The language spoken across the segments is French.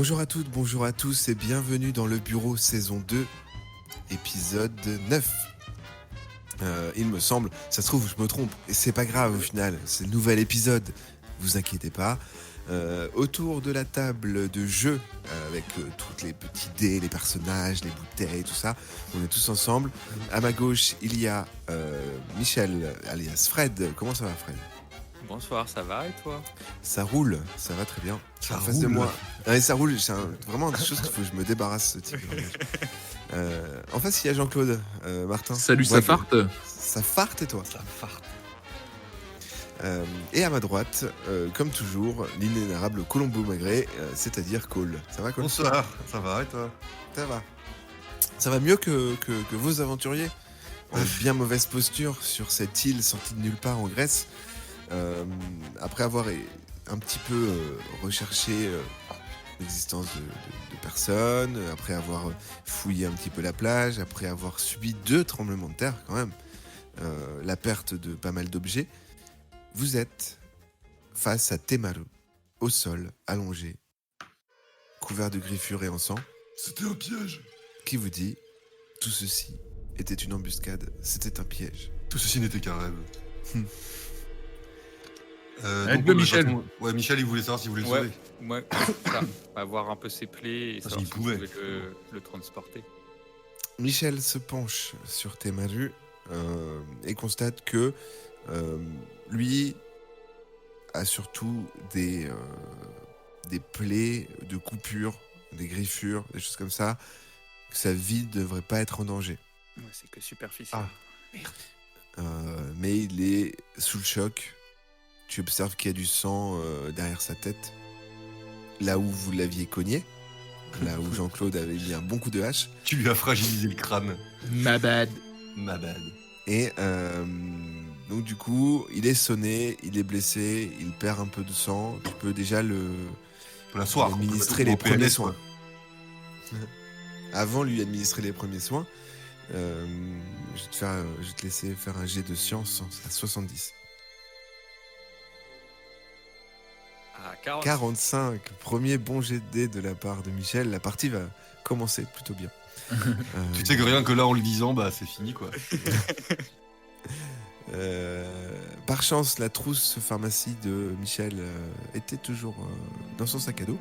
Bonjour à toutes, bonjour à tous et bienvenue dans le bureau saison 2, épisode 9. Il me semble, ça se trouve je me trompe, et c'est pas grave au final, c'est le nouvel épisode, vous inquiétez pas. Autour de la table de jeu, avec toutes les petits dés, les personnages, les bouteilles, tout ça, on est tous ensemble. À ma gauche, il y a Michel, alias Fred. Comment ça va, Fred ? Bonsoir, ça va et toi? Ça roule, ça va très bien. Ça En face de roule. moi. Ouais, ça roule, c'est vraiment des choses qu'il faut que je me débarrasse, ce type de langage. En face, il y a Jean-Claude Martin. Salut, Ouais, ça farte. Ça farte et toi. Ça farte. Et à ma droite, comme toujours, l'inénarrable Colombo Magré, c'est-à-dire Cole. Ça va, Cole ? Bonsoir, ça va et toi? Ça va. Ça va mieux que vos aventuriers. En bien mauvaise posture sur cette île sortie de nulle part en Grèce. Après avoir un petit peu recherché l'existence de personnes, après avoir fouillé un petit peu la plage, après avoir subi 2 tremblements de terre quand même, la perte de pas mal d'objets, vous êtes face à Temaru, au sol, allongé, couvert de griffures et en sang. C'était un piège. Qui vous dit « Tout ceci était une embuscade, c'était un piège ». Tout ceci n'était qu'un rêve. Aide-le, Michel. Ouais, Michel, il voulait savoir s'il voulait le sauver. Moi, ça, on va voir un peu ses plaies et Ah, savoir s'il si pouvait. vous pouvez le transporter. Michel se penche sur Temaru et constate que lui a surtout des plaies de coupures, des griffures, des choses comme ça, que sa vie ne devrait pas être en danger. Ouais, c'est que superficiel. Mais il est sous le choc. Tu observes qu'il y a du sang derrière sa tête, là où vous l'aviez cogné, là où Jean-Claude avait mis un bon coup de hache. Tu lui as fragilisé le crâne. Ma bad. Ma bad. Et donc du coup, il est sonné, il est blessé, il perd un peu de sang. Tu peux déjà Pour la soirée. lui administrer les premiers soins. Avant lui administrer les premiers soins, je vais te laisser faire un jet de science à 70. Ah, 40. 45, premier bon jet de dés de la part de Michel. La partie va commencer plutôt bien. Tu sais que rien que là, en le disant, bah c'est fini quoi. Par chance, la trousse pharmacie de Michel était toujours dans son sac à dos.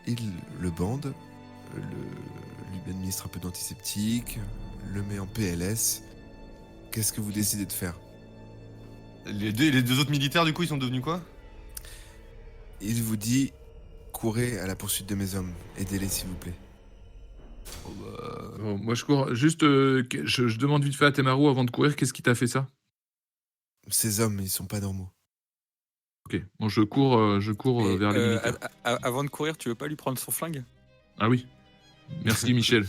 Il le bande, lui administre un peu d'antiseptique, le met en PLS. Qu'est-ce que vous décidez de faire ? Les deux autres militaires, du coup, ils sont devenus quoi? Il vous dit « Courez à la poursuite de mes hommes. Aidez-les, s'il vous plaît. Bon, moi, je cours. Juste, je demande vite fait à Temaru avant de courir, qu'est-ce qui t'a fait ça ? Ces hommes, ils sont pas normaux. Ok, bon, je cours Et, vers les militaires. avant de courir, tu veux pas lui prendre son flingue? Ah oui. Merci, Michel.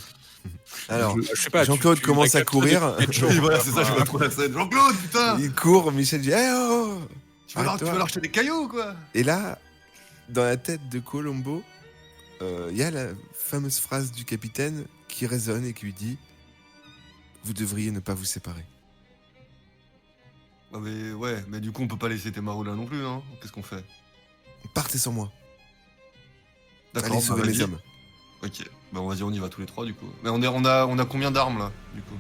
Alors, Je sais pas, Jean-Claude tu commence à récapitures courir. des chaud. Oui, voilà, c'est ça, je vois trop la scène. Jean-Claude, putain. Il court, Michel dit hey, oh Tu vas leur acheter des cailloux quoi. Et là, dans la tête de Colombo, il y a la fameuse phrase du capitaine qui résonne et qui lui dit « Vous devriez ne pas vous séparer. Ah, mais ouais, mais du coup, on peut pas laisser Temaru là non plus, hein. Qu'est-ce qu'on fait? Partez sans moi. D'accord, Allez sauver bah, mes vas-y. hommes. Ok, bah on y va tous les trois du coup. Mais on a combien d'armes là, du coup?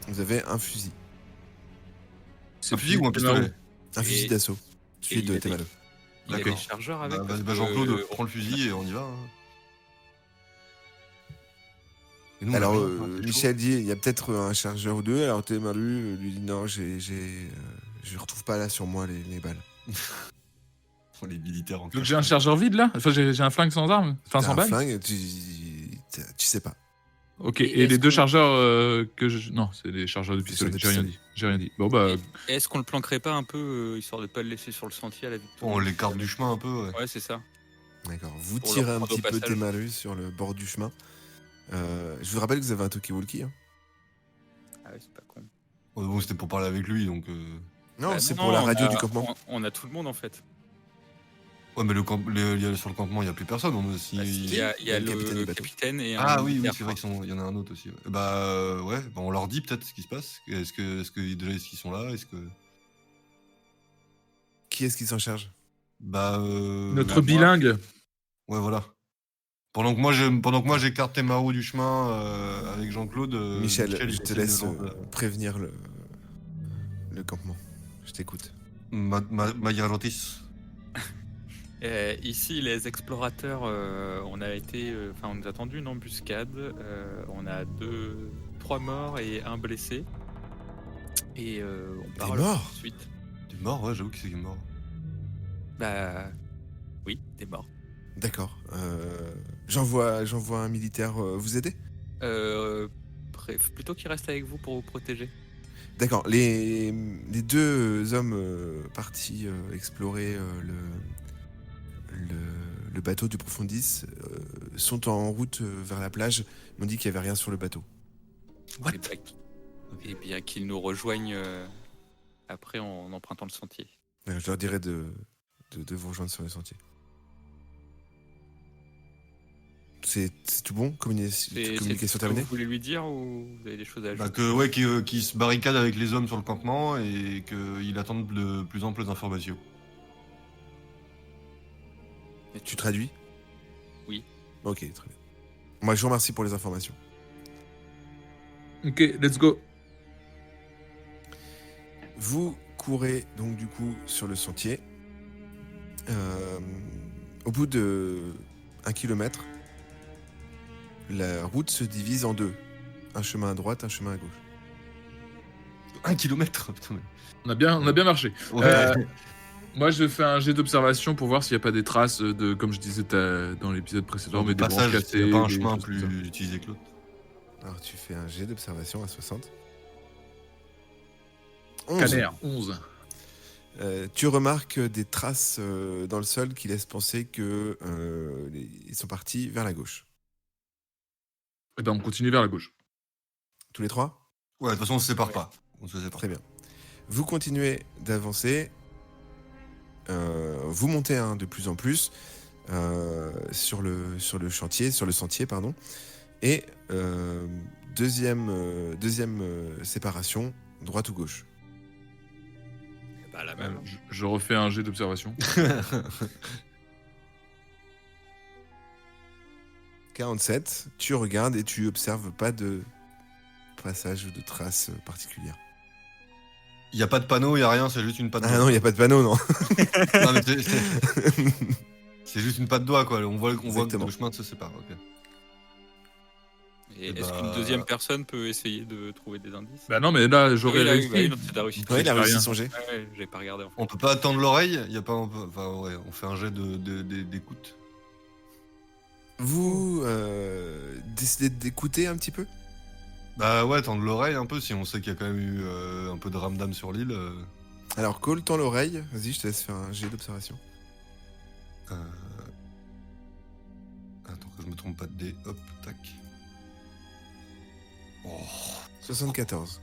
Vous avez un fusil. Un fusil ou un pistolet? Un fusil d'assaut. Celui il de a Temaru. Il y a D'accord. des chargeurs avec. Bah, parce bah, que, Jean-Claude, prends le fusil et on y va. Hein. Et nous, on a Alors, rien, hein, c'est chaud. Michel dit il y a peut-être un chargeur ou deux. Alors Temaru lui dit non, je retrouve pas là sur moi les balles. Oh, les militaires en Donc j'ai un chargeur vide là. Enfin, j'ai un flingue sans arme. Enfin, T'as sans un balle. flingue, tu sais pas. Ok, Et et les est-ce deux qu'on- chargeurs que je. Non, c'est des chargeurs de C'est pistolet. des J'ai rien pistolets. dit. J'ai rien dit. Bon, bah. Et est-ce qu'on le planquerait pas un peu, histoire de pas le laisser sur le sentier à la vue de tout le On monde? l'écarte du chemin un peu, ouais. Ouais, c'est ça. D'accord. Vous Pour tirez leur un prendre au petit peu passage. Temaru sur le bord du chemin. Je vous rappelle que vous avez un talkie-walkie. Hein. Ah ouais, c'est pas con. Oh, bon, c'était pour parler avec lui, donc... Non, Bah, c'est non, pour la on radio a- du campement. On a tout le monde en fait. Ouais, mais sur le campement, il n'y a plus personne. On a aussi... Bah, il y a, il y a le capitaine du le bateau. capitaine et un Ah oui, militaire, c'est vrai je crois. qu'il y en a un autre aussi. Ouais. Ouais, bah, on leur dit peut-être ce qui se passe. Est-ce qu'ils sont là? Est-ce que... Qui est-ce qui s'en charge ? Bah... Notre moi. bilingue. Ouais, voilà. Pendant que moi j'écarte Temaru du chemin avec Jean-Claude. Michel, je il te essaie laisse de prévenir le campement. Je t'écoute. Magarotis. Ici, les explorateurs, on nous a tendu une embuscade. On a 3 morts et 1 blessé. Et on T'es part mort tout de suite. T'es mort, ouais, j'avoue que c'est mort. Bah oui, t'es mort. D'accord. J'envoie un militaire vous aider. Plutôt qu'il reste avec vous pour vous protéger. D'accord. Les 2 hommes partis explorer le bateau du Profondis sont en route vers la plage. Ils m'ont dit qu'il n'y avait rien sur le bateau. What? Et bien qu'ils nous rejoignent après en empruntant le sentier. Je leur dirai de vous rejoindre sur le sentier. C'est tout bon? Communication Vous terminée? voulez lui dire ou vous avez des choses à ajouter? Bah qu'il se barricade avec les hommes sur le campement et qu'il attende de plus en plus d'informations. Tu traduis? Oui. Ok, très bien. Moi, je vous remercie pour les informations. Ok, let's go. Vous courez donc du coup sur le sentier. Au bout de 1 kilomètre, la route se divise en 2. Un chemin à droite, un chemin à gauche. 1 kilomètre, putain. On a bien marché. Ouais. Moi, je fais un jet d'observation pour voir s'il n'y a pas des traces de, comme je disais dans l'épisode précédent, mais Au des branches passage, cassées. il n'y a pas un des chemin choses comme ça. plus utilisé que l'autre. Alors tu fais un jet d'observation à 60. 11. Caner, 11. Tu remarques des traces dans le sol qui laissent penser qu'ils sont partis vers la gauche. Et ben, on continue vers la gauche. Tous les 3? Ouais, de toute façon, on se sépare Ouais. pas. On se sépare. Très bien. Vous continuez d'avancer. Vous montez de plus en plus sur le chantier, sur le sentier, pardon. Et deuxième séparation, droite ou gauche. Bah la même. Je refais un jet d'observation. 47, tu regardes et tu observes pas de passage ou de traces particulières. Il n'y a pas de panneau, il n'y a rien, c'est juste une patte de Ah doigt. non, il n'y a pas de panneau, non. Non, mais c'est juste une patte de doigt, quoi. On voit que Exactement. le chemin se sépare. Ok. Et Et est-ce bah- qu'une deuxième personne peut essayer de trouver des indices? Bah non, mais là, j'aurais Oui, réussi. oui, non, t'as réussi. Ouais, il a J'ai réussi rien. son jet. Ouais, j'ai pas regardé en fait. On peut pas tendre l'oreille, il y a pas. Enfin, ouais, on fait un jet d'écoute. Vous décidez d'écouter un petit peu? Bah ouais, tendre l'oreille un peu si on sait qu'il y a quand même eu un peu de ramdam sur l'île. Alors, Cole, tends l'oreille. Vas-y, je te laisse faire un jet d'observation. Attends que je me trompe pas de dé. Hop, tac. Oh. 74.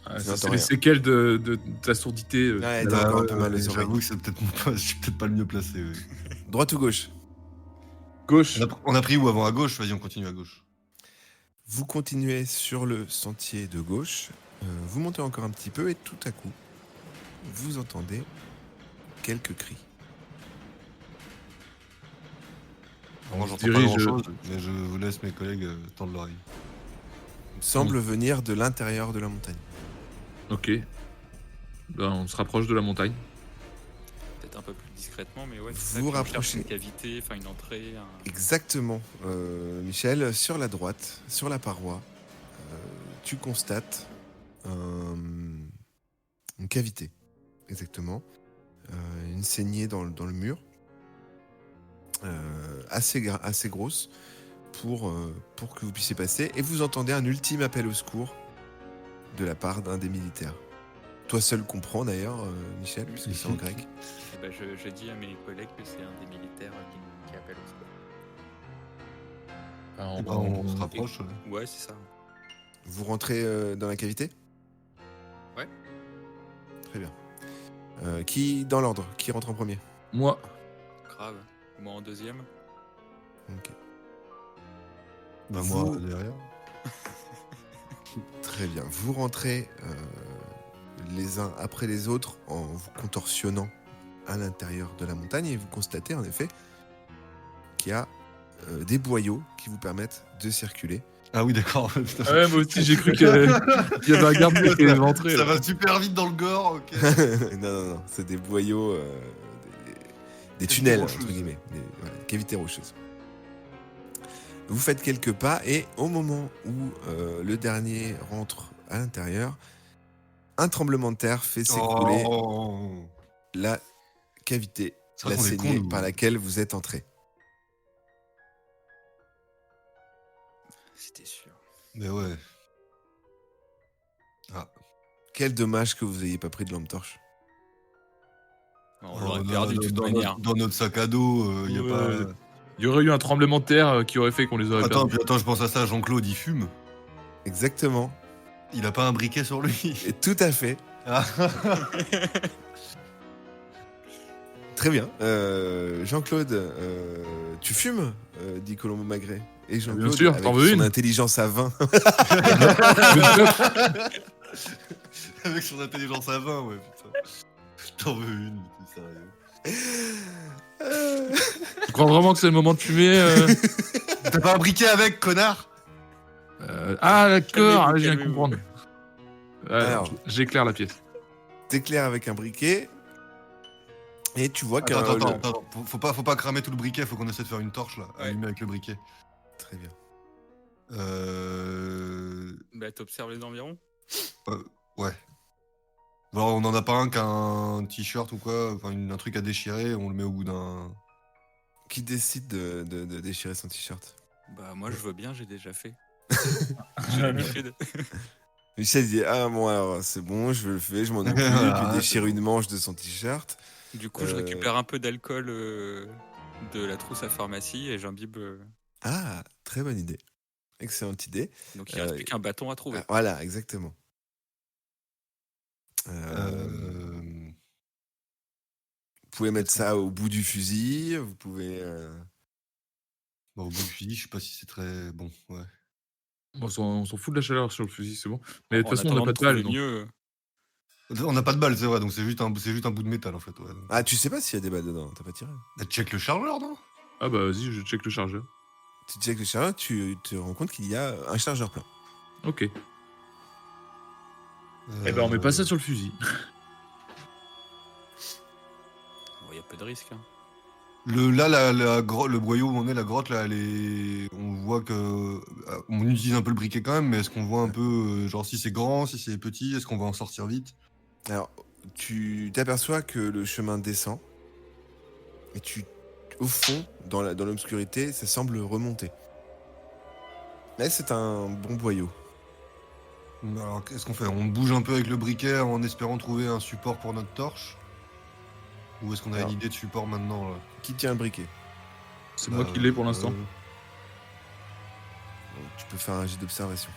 Ah, Tu ça, n'entends c'est les rien. séquelles de ta sourdité. Ouais, Bah, t'as encore un peu mal aux oreilles. J'avoue que c'est peut-être je suis peut-être pas le mieux placé. Ouais. Droite ou gauche? Gauche. On a pris où avant à gauche? Vas-y, on continue à gauche. Vous continuez sur le sentier de gauche. Vous montez encore un petit peu et tout à coup, vous entendez quelques cris. Moi, On se j'entends pas dirige- grand-chose, mais je vous laisse mes collègues tendre l'oreille. Semble venir de l'intérieur de la montagne. Ok. Ben, on se rapproche de la montagne. Peut-être un peu plus discrètement, mais ouais. Vous c'est ça, puis on cherche rapprochez. une cavité, enfin une entrée. Exactement, Michel. Sur la droite, sur la paroi, tu constates une cavité. Exactement. Une saignée dans le mur. Assez grosse pour que vous puissiez passer. Et vous entendez un ultime appel au secours de la part d'un des militaires. Toi seul comprends d'ailleurs, Michel, puisque c'est en grec. Et bah, je dis à mes collègues que c'est un des militaires qui appelle au secours. Enfin, Et bah, on se rapproche. Ouais, c'est ça. Vous rentrez dans la cavité? Ouais. Très bien. Qui, dans l'ordre, qui rentre en premier? Moi. Grave. Moi en deuxième. Ok. Bah, Vous- moi, derrière. Très bien. Vous rentrez les uns après les autres en vous contorsionnant à l'intérieur de la montagne et vous constatez en effet qu'il y a des boyaux qui vous permettent de circuler. Ah oui, d'accord. Putain, Ah ouais, moi aussi, j'ai cru qu'il y avait un garde qui était rentré. ça là. va super vite dans le gore, ok. Non, c'est des boyaux, des Cavités tunnels, rocheuses. entre guillemets, des cavités rocheuses. Vous faites quelques pas et au moment où le dernier rentre à l'intérieur, un tremblement de terre fait s'écrouler Oh. la cavité, C'est la vrai qu'on est saignée cons, nous. par laquelle vous êtes entré. C'était sûr. Mais ouais. Quel dommage que vous n'ayez pas pris de lampe torche. On l'aurait dans- perdu de toute manière. Dans notre sac à dos, il y a Ouais. pas. Il y aurait eu un tremblement de terre qui aurait fait qu'on les aurait Attends, perdus. puis attends, je pense à ça. Jean-Claude, il fume. Exactement. Il a pas un briquet sur lui. Et tout à fait. Ah. Très bien. Jean-Claude, tu fumes dit Colombo Magret. Et Jean-Claude, sûr, avec t'en veux son une intelligence à 20, Avec son intelligence à 20, ouais, putain. T'en veux une, t'es sérieux. Tu crois vraiment que c'est le moment de fumer T'as pas un briquet avec, connard? Ah, d'accord, Calmez-vous, je viens de calmez-vous. comprendre. Alors. J'éclaire la pièce. t'éclaires avec un briquet. Et tu vois qu'un... Attends. Faut pas cramer tout le briquet, faut qu'on essaie de faire une torche là, Ouais. allumer avec le briquet. Très bien. Bah, t'observes les environs. Ouais. Bon, on en a pas un qu'un t-shirt ou quoi, enfin un truc à déchirer, on le met au bout d'un. Qui décide de déchirer son t-shirt? Bah, moi, je veux bien, j'ai déjà fait. J'ai l'habitude. Michel dit ah bon alors c'est bon, je le fais, je m'en occupe. Voilà, Il déchire c'est une manche de son t-shirt. Du coup, je récupère un peu d'alcool de la trousse à pharmacie et j'imbibe. Ah, très bonne idée. Excellente idée. Donc, il reste plus qu'un bâton à trouver. Ah, voilà, exactement. Euh, Vous pouvez mettre ça au bout du fusil, vous pouvez... Bon, au bout du fusil, je sais pas si c'est très bon, ouais. On s'en fout de la chaleur sur le fusil, c'est bon. Mais de En toute façon, on n'a attendant pas de trouver balle. donc. mieux. On n'a pas de balle, c'est vrai, donc c'est juste un bout de métal en fait. Ouais. Ah, tu sais pas s'il y a des balles dedans, t'as pas tiré. Bah, check le chargeur, non? Ah bah vas-y, je check le chargeur. Tu checkes le chargeur, tu te rends compte qu'il y a un chargeur plein. Ok. Eh ben on met pas ça sur le fusil. Bon, il y a peu de risque. Hein. Le boyau où on est, la grotte, là, on voit que. On utilise un peu le briquet quand même, mais est-ce qu'on voit un peu, genre, si c'est grand, si c'est petit, est-ce qu'on va en sortir vite? Alors, tu t'aperçois que le chemin descend, et au fond, dans l'obscurité, ça semble remonter. Mais c'est un bon boyau. Alors, qu'est-ce qu'on fait? On bouge un peu avec le briquet en espérant trouver un support pour notre torche? Ou est-ce qu'on a Alors. une idée de support maintenant, là? Qui tient le briquet? C'est moi qui l'ai pour l'instant. Donc, tu peux faire un jet d'observation.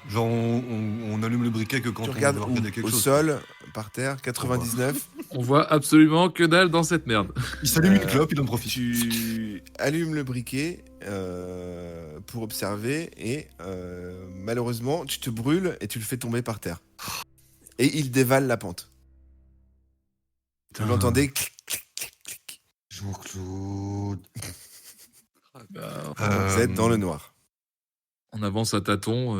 Genre, on allume le briquet que quand Tu on regardes veut regarder quelque au chose. sol, par terre, 99. On voit absolument que dalle dans cette merde. Il s'allume une clope, il en profite. Tu allumes le briquet pour observer et malheureusement, tu te brûles et tu le fais tomber par terre. Et il dévale la pente. Vous l'entendez clic, clic, clic, clic. Jean-Claude. Vous êtes dans le noir. On avance à tâtons,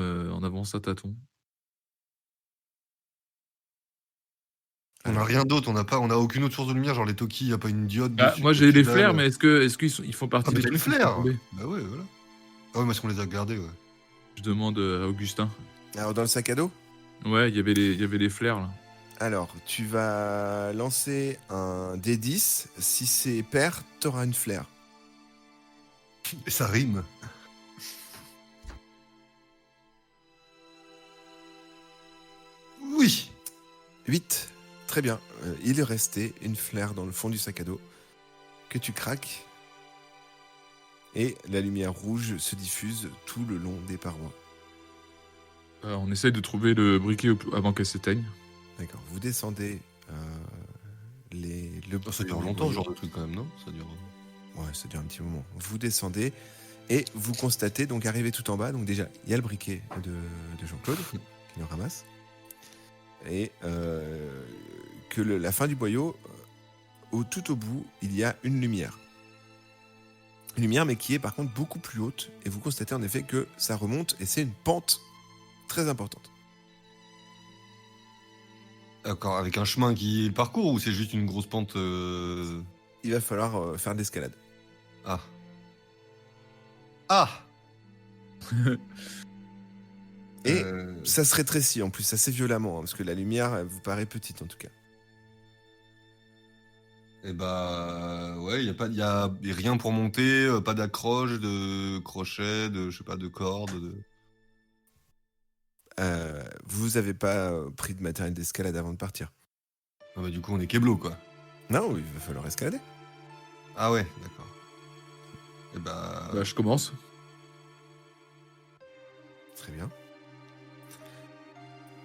On n'a rien d'autre, on a aucune autre source de lumière, genre les Toki, y a pas une diode dessus, moi y a j'ai que les dalle. flares, mais est-ce qu'ils font partie Ah, mais des t'as les trucs qui flares. sont tombés Bah ouais, voilà. Ah ouais, mais est-ce qu'on les a gardés, ouais. Je demande à Augustin. Alors, dans le sac à dos, Ouais, il y avait les flares là. alors, tu vas lancer un D10. Si c'est pair, t'auras une flair. Et ça rime. Oui. 8. Très bien. Il est resté une flair dans le fond du sac à dos que tu craques. Et la lumière rouge se diffuse tout le long des parois. On essaye de trouver le briquet avant qu'elle s'éteigne. D'accord. Vous descendez Ça dure longtemps, ce genre de truc, quand même, non? Ça dure... Ouais, ça dure un petit moment. Vous descendez et vous constatez, donc arrivé tout en bas, donc déjà, il y a le briquet de Jean-Claude qui le ramasse. Et que la fin du boyau, tout au bout, il y a une lumière. lumière, mais qui est par contre beaucoup plus haute. Et vous constatez en effet que ça remonte et c'est une pente très importante. D'accord, avec un chemin qui est le parcours ou c'est juste une grosse pente Il va falloir faire de l'escalade. Ah. Ah Et Euh, ça se rétrécit en plus assez violemment, hein, parce que la lumière elle vous paraît petite en tout cas. Eh bah ouais, y a rien pour monter, pas d'accroche, de crochet, de je sais pas, de corde. Vous avez pas pris de matériel d'escalade avant de partir? Ah bah du coup on est keblo quoi. Non, il va falloir escalader. Ah ouais, d'accord. Eh bah, Bah, je commence. Très bien.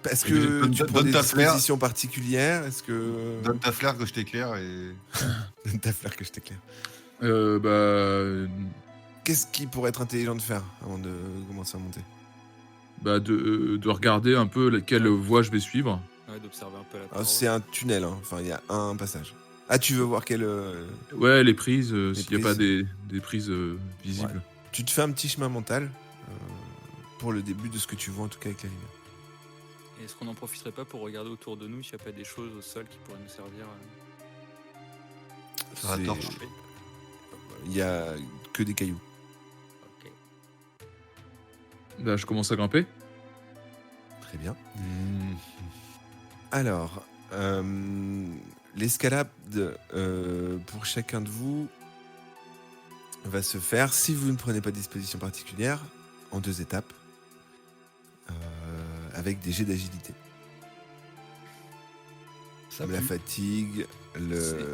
Est-ce Et que donne- tu donne prends des ta flair. dispositions particulières? Est-ce que... donne ta flair que je t'éclaire et. Donne ta fleur que je t'éclaire. Qu'est-ce qui pourrait être intelligent de faire avant de commencer à monter? De regarder un peu quelle voie je vais suivre. Ouais, d'observer un peu la Alors, paroi. c'est un tunnel, hein. Enfin il y a un passage. Ah, tu veux voir quel... Ouais, les prises, s'il n'y a prises. pas des prises visibles. Tu te fais un petit chemin mental pour le début de ce que tu vois en tout cas avec la lumière. Et est-ce qu'on n'en profiterait pas pour regarder autour de nous s'il n'y a pas des choses au sol qui pourraient nous servir Faire la C'est- torche. Il y a que des cailloux. Ok. Bah, je commence à grimper. Très bien. Hmm. Alors, l'escalade pour chacun de vous va se faire, si vous ne prenez pas de disposition particulière, en 2 étapes, avec des jets d'agilité. Ça La pue. fatigue,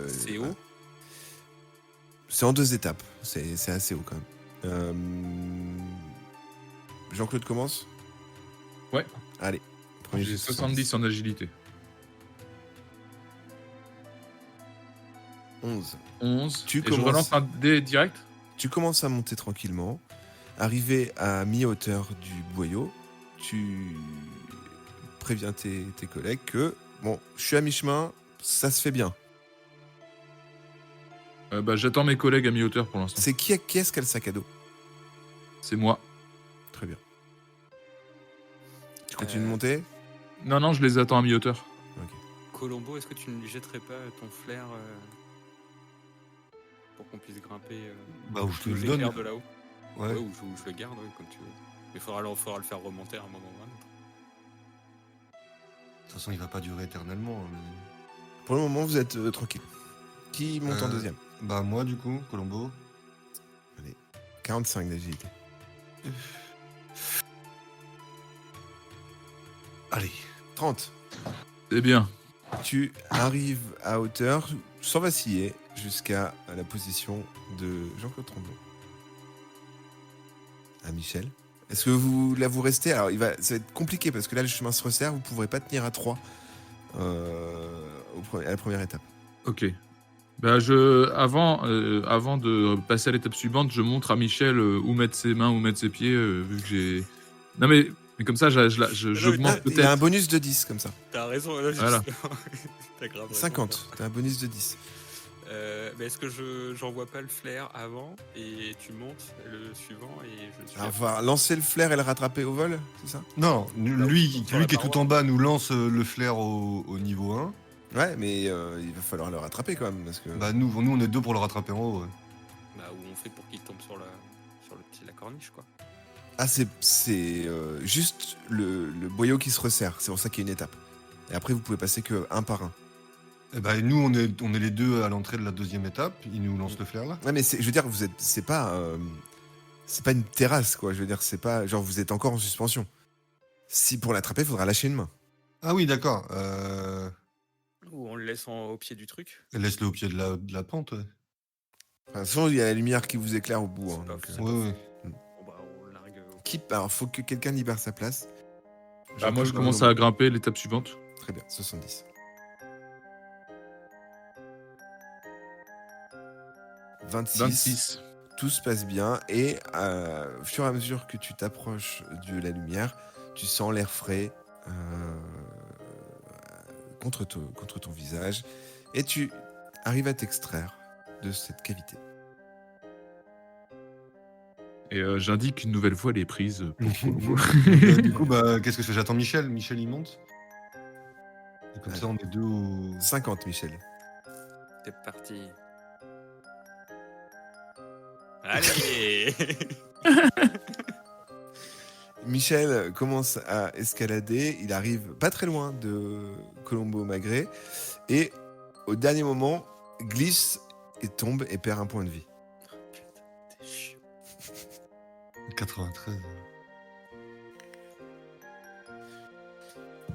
C'est haut. C'est en 2 étapes, c'est assez haut quand même. Jean-Claude commence? Ouais. Allez, premier jet J'ai de 70 en agilité. 11. 11. Tu Et je commences- relance un dé direct. Tu commences à monter tranquillement. Arrivé à mi-hauteur du boyau, tu préviens tes collègues que, bon, je suis à mi-chemin, ça se fait bien. J'attends mes collègues à mi-hauteur pour l'instant. C'est qui est-ce qui a le sac à dos? C'est moi. Très bien. Tu continues de monter? Non, je les attends à mi-hauteur. Colombo, est-ce que tu ne lui jetterais pas ton flair pour qu'on puisse grimper Bah où je te tous le les donne. éclairs de là-haut? Ouais. Ouais, ou je le garde, ouais, comme tu veux. Mais il faudra le faire remonter à un moment ou à un autre. De toute façon il va pas durer éternellement. Mais... Pour le moment, vous êtes tranquille. Qui monte en Euh, deuxième? Bah moi du coup, Colombo. 45 d'agilité. Allez. 30. C'est bien. Tu arrives à hauteur, sans vaciller, jusqu'à la position de Jean-Claude Tremblay. À Michel. Est-ce que vous restez? Alors, ça va être compliqué parce que là, le chemin se resserre. Vous ne pourrez pas tenir à 3 à la première étape. Ok. Avant de passer à l'étape suivante, je montre à Michel où mettre ses mains, où mettre ses pieds, vu que j'ai. Non mais comme ça, j'augmente Il y a un peut-être. bonus de 10 comme ça. T'as raison, là, Voilà. T'as grave raison, 50. T'as un bonus de 10. Mais est-ce que j'envoie pas le flair avant et tu montes le suivant et je suis. Alors, va lancer le flair et le rattraper au vol, c'est ça? Non, Là, lui sur la qui est tout paroi. en bas nous lance le flair au niveau 1. Ouais, mais il va falloir le rattraper quand même parce que. Bah nous on est 2 pour le rattraper en haut. Ouais. Bah, où on fait pour qu'il tombe sur la corniche, quoi. Ah, c'est juste le boyau qui se resserre. C'est pour ça qu'il y a une étape. Et après, vous pouvez passer que un par un. Et bah nous on est les 2 à l'entrée de la deuxième étape. Il nous lance le flair là. Ouais, mais je veux dire, c'est pas une terrasse, quoi. Je veux dire, c'est pas genre vous êtes encore en suspension. Si pour l'attraper, il faudra lâcher une main. Ah oui d'accord. Ou on le laisse au pied du truc. Laisse-le au pied de la pente. Ouais. Enfin, de toute façon, il y a la lumière qui vous éclaire au bout. C'est hein, pas donc, fou. Ouais, ouais. Bon, bah, on le largue. Alors, faut que quelqu'un libère sa place. Moi, je commence à grimper l'étape suivante. Très bien, 70. 26. Tout se passe bien et au fur et à mesure que tu t'approches de la lumière, tu sens l'air frais contre ton visage et tu arrives à t'extraire de cette cavité. Et j'indique une nouvelle fois les prises pour Colombo. Du coup, qu'est-ce que je fais? J'attends Michel. Michel, il monte. Et comme ça, on est deux au... 50, Michel. C'est parti. Allez. Michel commence à escalader. Il arrive pas très loin de Colombo Magré. Et au dernier moment, glisse et tombe et perd un point de vie. T'es chiant. 93.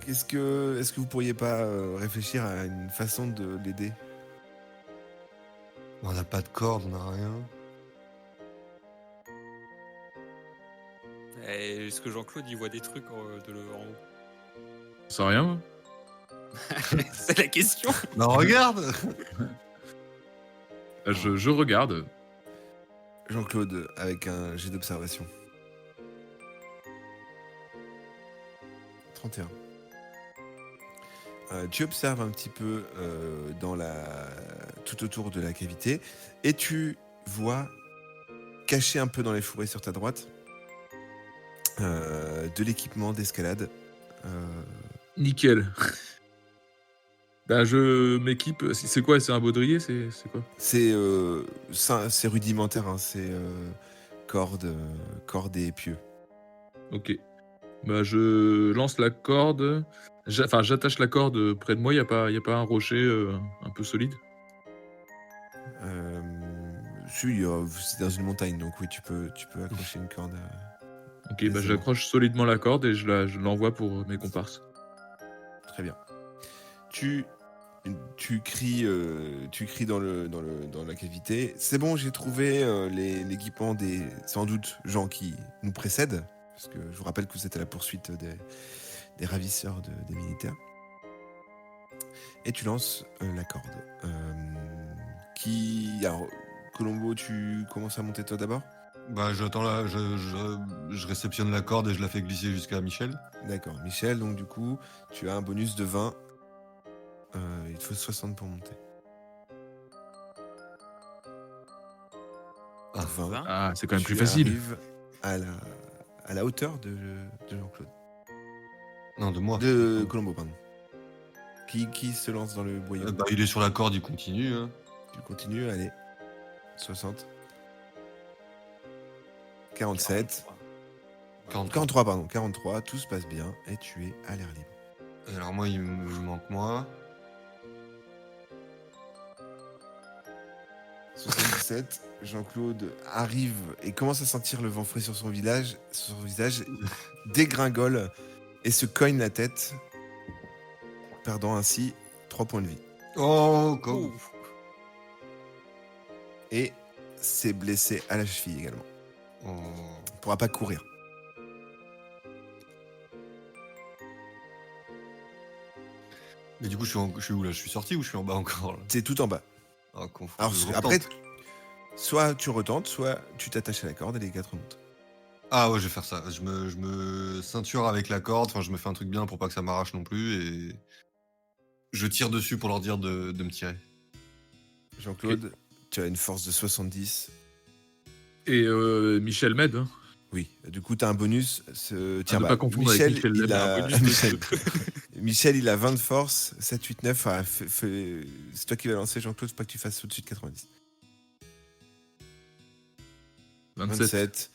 Est-ce que vous pourriez pas réfléchir à une façon de l'aider? On n'a pas de corde, on n'a rien. Est-ce que Jean-Claude il voit des trucs en haut? Ça sert à rien, moi. C'est la question. Non, regarde. Je regarde. Jean-Claude, avec un jet d'observation. 31. Tu observes un petit peu tout autour de la cavité et tu vois, caché un peu dans les fourrés sur ta droite, de l'équipement d'escalade. Nickel. Je m'équipe. C'est quoi? C'est un baudrier? C'est quoi? C'est rudimentaire, hein, c'est corde et épieu. Ok. Je lance la corde. J'attache la corde près de moi. Y a pas un rocher un peu solide? C'est dans une montagne, donc oui, tu peux accrocher une corde. Ok, aisément. j'accroche solidement la corde et je l'envoie pour mes comparses. Très bien. Tu cries dans la cavité. C'est bon, j'ai trouvé l'équipement des sans doute gens qui nous précèdent, parce que je vous rappelle que vous êtes à la poursuite des ravisseurs des militaires. Et tu lances la corde. Alors, Colombo, tu commences à monter toi d'abord? J'attends là, je réceptionne la corde et je la fais glisser jusqu'à Michel. D'accord. Michel, donc du coup, tu as un bonus de 20. Il te faut 60 pour monter. 20. Ah, c'est quand même Tu plus facile. arrives à la hauteur de Jean-Claude. Non, de moi. De Colombo, pardon. Qui se lance dans le boyau? Il est sur la corde, il continue. Hein. Tu continues, allez. 60. 47. 43, pardon. 43, tout se passe bien et tu es à l'air libre. Et alors moi, il me manque moi. 77, Jean-Claude arrive et commence à sentir le vent frais sur son visage, dégringole et se cogne la tête, perdant ainsi 3 points de vie. Oh, comme... Et s'est blessé à la cheville également. Oh. Il ne pourra pas courir. Mais du coup, je suis où là? Je suis sorti ou je suis en bas encore là? C'est tout en bas. Ah, confus. Alors Je après, retente. soit tu retentes, soit tu t'attaches à la corde et les 4 remontent. Ah ouais, je vais faire ça. Je me ceinture avec la corde, enfin je me fais un truc bien pour pas que ça m'arrache non plus et je tire dessus pour leur dire de me tirer. Jean-Claude, tu as une force de 70. Et Michel m'aide. Hein. Oui, du coup, tu as un bonus. Ne pas confondre avec Michel il Leb, a... un bonus Michel... Michel, il a 20 de force, 7, 8, 9. Ah, c'est toi qui vas lancer, Jean-Claude, faut pas que tu fasses au-dessus de 90. 27.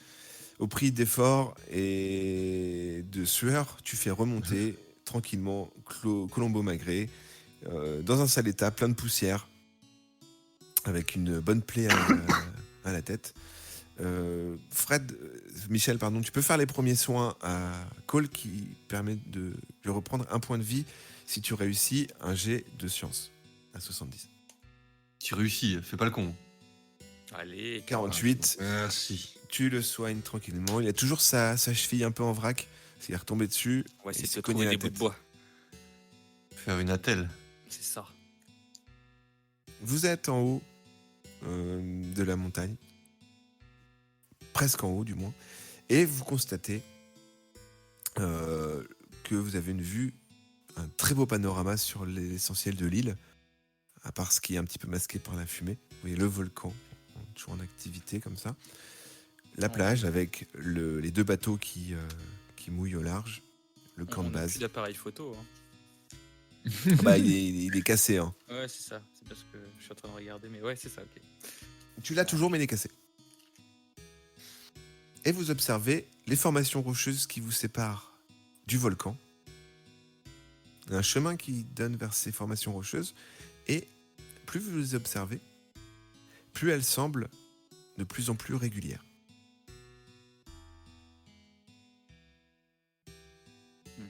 Au prix d'efforts et de sueur, tu fais remonter tranquillement Colombo Magré dans un sale état, plein de poussière, avec une bonne plaie à la tête. Michel, pardon, tu peux faire les premiers soins à Cole qui permet de lui reprendre un point de vie si tu réussis un jet de science à 70. Tu réussis, fais pas le con. Allez, 48. Merci. Tu le soignes tranquillement. Il a toujours sa cheville un peu en vrac. Il est retombé dessus. on va essayer il de s'est se cogné trouver la des bouts de tête. bois. Faire une attelle. C'est ça. Vous êtes en haut de la montagne. Presque en haut, du moins. Et vous constatez que vous avez une vue, un très beau panorama sur l'essentiel de l'île, à part ce qui est un petit peu masqué par la fumée. Vous voyez le volcan, toujours en activité comme ça. la plage avec les 2 bateaux qui mouillent au large, le camp de On n'a base. plus d'appareil photo. Hein. Ah bah, il est cassé. Hein. Ouais, c'est ça. C'est parce que je suis en train de regarder, mais ouais, c'est ça, ok. Tu l'as toujours, mais il est cassé. Et vous observez les formations rocheuses qui vous séparent du volcan. Il y a un chemin qui donne vers ces formations rocheuses. Et plus vous les observez, plus elles semblent de plus en plus régulières.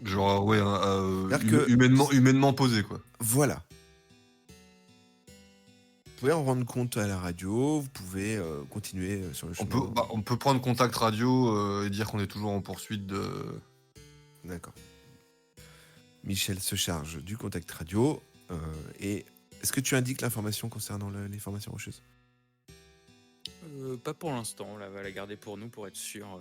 Genre, ouais, C'est-à-dire que- humainement posé, quoi. Voilà. Vous pouvez en rendre compte à la radio, vous pouvez continuer sur le chemin. On peut prendre contact radio et dire qu'on est toujours en poursuite de... D'accord. Michel se charge du contact radio. Et est-ce que tu indiques l'information concernant les formations rocheuses? Pas pour l'instant, on va la garder pour nous pour être sûr.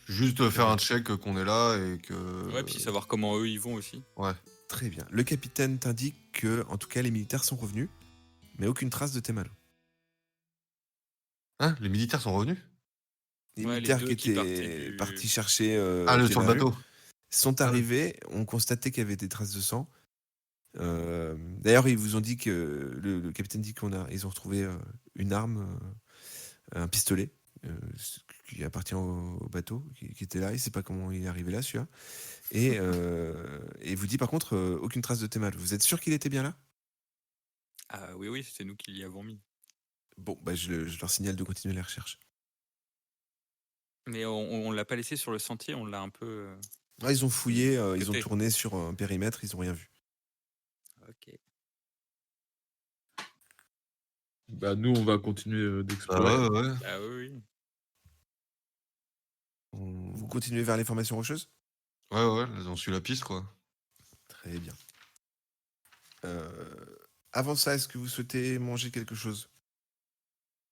Juste faire un check qu'on est là et que... Ouais, puis savoir comment eux ils vont aussi. Ouais. Très bien. Le capitaine t'indique que, en tout cas, les militaires sont revenus, mais aucune trace de Temal. Hein, les militaires sont revenus? Les Ouais, les militaires deux qui qui étaient partaient du- partis chercher sur le Temal bateau. sont arrivés, ont constaté qu'il y avait des traces de sang. D'ailleurs, ils vous ont dit que le capitaine dit ils ont retrouvé une arme, un pistolet qui appartient au bateau, qui était là. Il ne sait pas comment il est arrivé là, celui-là. Et il vous dit par contre aucune trace de Temal. Vous êtes sûr qu'il était bien là? Ah oui, c'est nous qui l'y avons mis. Bon, bah, je leur signale de continuer les recherches. Mais on l'a pas laissé sur le sentier, on l'a un peu. Ah, ils ont fouillé, ils ont Côté. tourné sur un périmètre, ils n'ont rien vu. Ok. Bah, nous, on va continuer Ah d'explorer. ouais. Ah oui. Vous continuez vers les formations rocheuses? Ouais, on suit la piste, quoi. Très bien. Avant ça, est-ce que vous souhaitez manger quelque chose?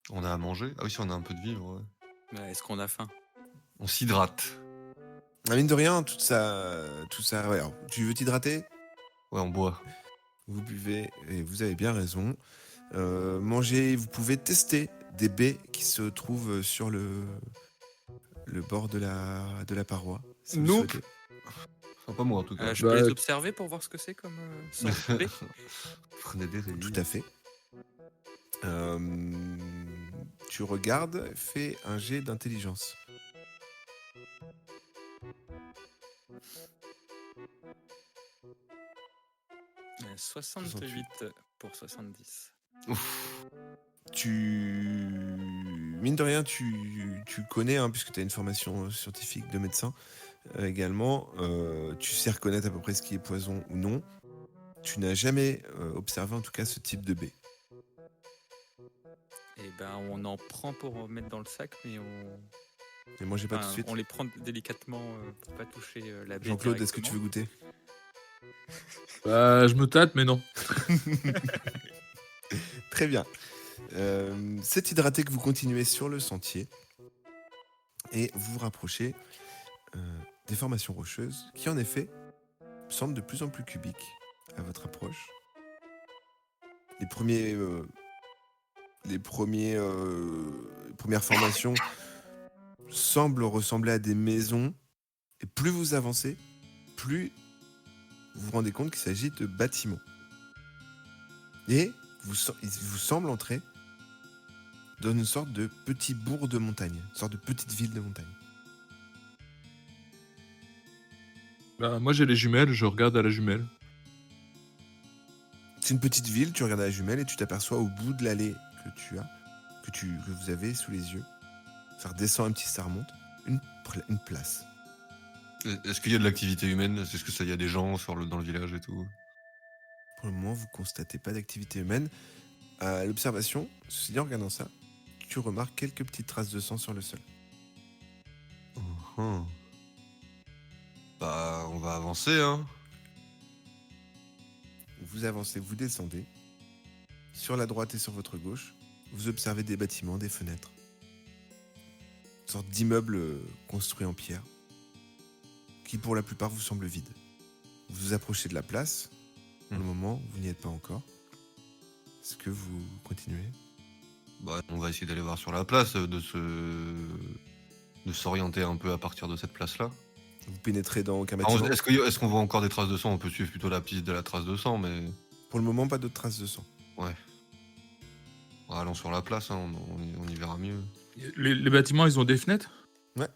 On a à manger. Ah oui, si, on a un peu de vivre, ouais. Ouais, est-ce qu'on a faim? On s'hydrate. Mine de rien, tout ça. Ouais, alors, tu veux t'hydrater? Ouais, on boit. Vous buvez, et vous avez bien raison. Mangez, vous pouvez tester des baies qui se trouvent sur le bord de la paroi. si vous Nope. souhaitez. Enfin, pas moi, en tout cas. Je Bah, peux les observer pour voir ce que c'est comme sang de bébé. Prenez des Tout à fait. Tu regardes, fais un jet d'intelligence. 68 pour 70. Mine de rien, tu connais, hein, puisque tu as une formation scientifique de médecin également. Tu sais reconnaître à peu près ce qui est poison ou non. Tu n'as jamais observé en tout cas ce type de baie. Et ben on en prend pour mettre dans le sac, mais Ne mangez pas tout de suite. on les prend délicatement pour pas toucher la baie. Jean-Claude, est-ce que tu veux goûter? Bah, je me tâte, mais non. Très bien. C'est hydraté que vous continuez sur le sentier et vous vous rapprochez des formations rocheuses qui en effet semblent de plus en plus cubiques à votre approche. Les premières formations semblent ressembler à des maisons et plus vous avancez, plus vous vous rendez compte qu'il s'agit de bâtiments. Et il vous semble entrer dans une sorte de petit bourg de montagne, une sorte de petite ville de montagne. Bah, moi, j'ai les jumelles, je regarde à la jumelle. C'est une petite ville, tu regardes à la jumelle et tu t'aperçois au bout de l'allée que vous avez sous les yeux. Ça redescend un petit, ça remonte. Une place. Est-ce qu'il y a de l'activité humaine? Est-ce que ça y a des gens dans le village et tout? Pour le moment, vous constatez pas d'activité humaine. À l'observation, ceci dit, en regardant ça, tu remarques quelques petites traces de sang sur le sol. Bah, on va avancer, hein. Vous avancez, vous descendez. Sur la droite et sur votre gauche, vous observez des bâtiments, des fenêtres. Une sorte d'immeuble construit en pierre, qui pour la plupart vous semble vide. Vous vous approchez de la place. Pour le moment, vous n'y êtes pas encore. Est-ce que vous continuez? Bah, on va essayer d'aller voir sur la place, de de s'orienter un peu à partir de cette place-là. Vous pénétrez dans aucun Par contre, bâtiment. est-ce qu'on voit encore des traces de sang? On peut suivre plutôt la piste de la trace de sang, mais Pour le moment, pas d'autres traces de sang. ouais. Allons sur la place, hein, on y verra mieux. Les bâtiments, ils ont des fenêtres? Ouais.